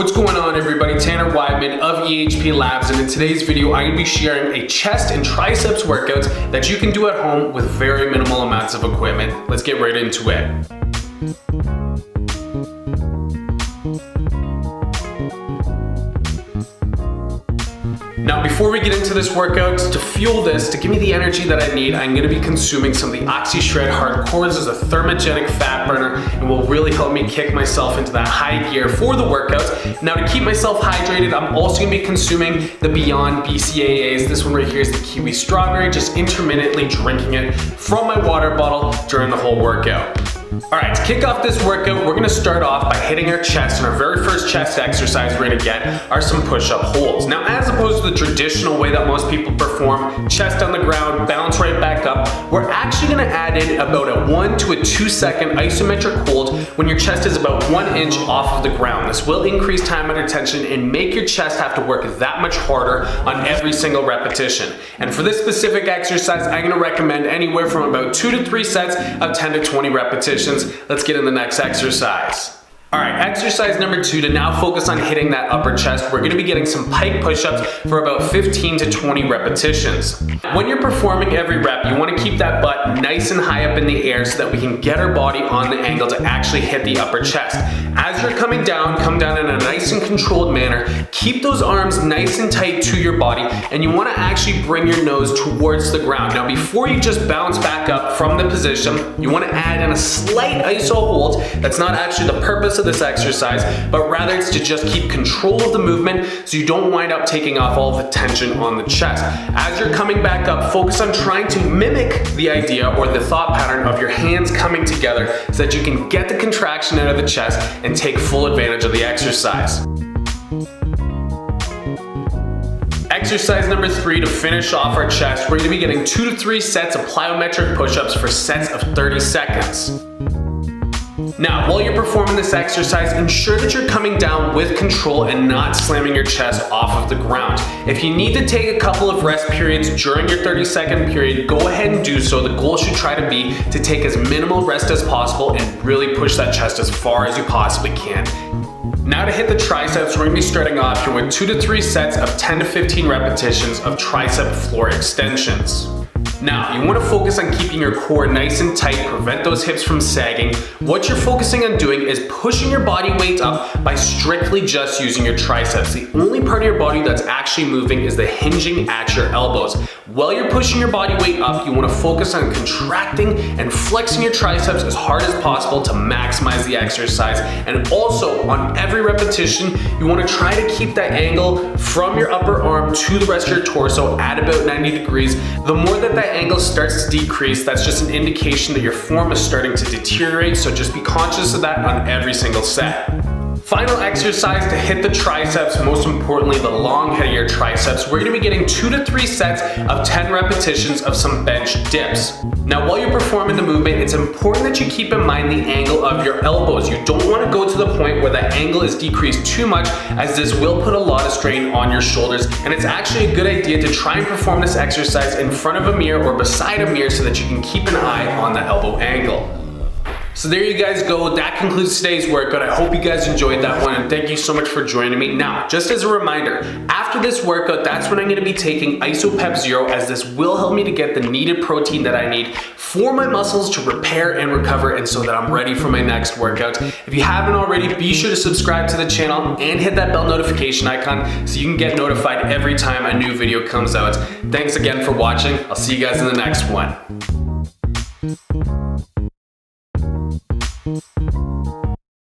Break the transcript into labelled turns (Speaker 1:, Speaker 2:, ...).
Speaker 1: What's going on, everybody? Tanner Weidman of EHP Labs, and in today's video I'm going to be sharing a chest and triceps workouts that you can do at home with very minimal amounts of equipment. Let's get right into it. Now, before we get into this workout, to fuel this, to give me the energy that I need, I'm going to be consuming some of the OxyShred Hardcore. This is a thermogenic fat burner and will really help me kick myself into that high gear for the workouts. Now, to keep myself hydrated, I'm also going to be consuming the Beyond BCAAs. This one right here is the kiwi strawberry, just intermittently drinking it from my water bottle during the whole workout. Alright, to kick off this workout, we're going to start off by hitting our chest, and our very first chest exercise we're going to get are some push-up holds. Now, as opposed to the traditional way that most people perform, chest on the ground, bounce right back up, we're actually going to add in about a 1 to a 2 second isometric hold when your chest is about 1 inch off of the ground. This will increase time under tension and make your chest have to work that much harder on every single repetition. And for this specific exercise, I'm going to recommend anywhere from about 2 to 3 sets of 10 to 20 repetitions. Let's get in the next exercise. Alright, exercise number 2, to now focus on hitting that upper chest, we're going to be getting some pike push-ups for about 15 to 20 repetitions. When you're performing every rep, you want to keep that butt nice and high up in the air so that we can get our body on the angle to actually hit the upper chest. As you're coming down, come down in a nice and controlled manner. Keep those arms nice and tight to your body, and you want to actually bring your nose towards the ground. Now, before you just bounce back up from the position, you want to add in a slight iso hold. That's not actually the purpose of this exercise, but rather it's to just keep control of the movement so you don't wind up taking off all of the tension on the chest. As you're coming back up, focus on trying to mimic the idea or the thought pattern of your hands coming together so that you can get the contraction out of the chest and take full advantage of the exercise. Exercise number 3, to finish off our chest, we're going to be getting 2 to 3 sets of plyometric push-ups for sets of 30 seconds. Now, while you're performing this exercise, ensure that you're coming down with control and not slamming your chest off of the ground. If you need to take a couple of rest periods during your 30-second period, go ahead and do so. The goal should try to be to take as minimal rest as possible and really push that chest as far as you possibly can. Now, to hit the triceps, we're going to be starting off here with 2 to 3 sets of 10 to 15 repetitions of tricep floor extensions. Now, you want to focus on keeping your core nice and tight, prevent those hips from sagging. What you're focusing on doing is pushing your body weight up by strictly just using your triceps. The only part of your body that's actually moving is the hinging at your elbows. While you're pushing your body weight up, you want to focus on contracting and flexing your triceps as hard as possible to maximize the exercise. And also, on every repetition, you want to try to keep that angle from your upper arm to the rest of your torso at about 90 degrees. The more that angle starts to decrease, that's just an indication that your form is starting to deteriorate, so just be conscious of that on every single set. Final exercise to hit the triceps, most importantly the long head of your triceps, we're going to be getting 2 to 3 sets of 10 repetitions of some bench dips. Now, while you're performing the movement, it's important that you keep in mind the angle of your elbows. You don't want to go to the point where the angle is decreased too much, as this will put a lot of strain on your shoulders, and it's actually a good idea to try and perform this exercise in front of a mirror or beside a mirror so that you can keep an eye on the elbow angle. So there you guys go. That concludes today's workout. I hope you guys enjoyed that one, and thank you so much for joining me. Now, just as a reminder, after this workout, that's when I'm going to be taking IsoPep Zero, as this will help me to get the needed protein that I need for my muscles to repair and recover, and so that I'm ready for my next workout. If you haven't already, be sure to subscribe to the channel and hit that bell notification icon so you can get notified every time a new video comes out. Thanks again for watching. I'll see you guys in the next one.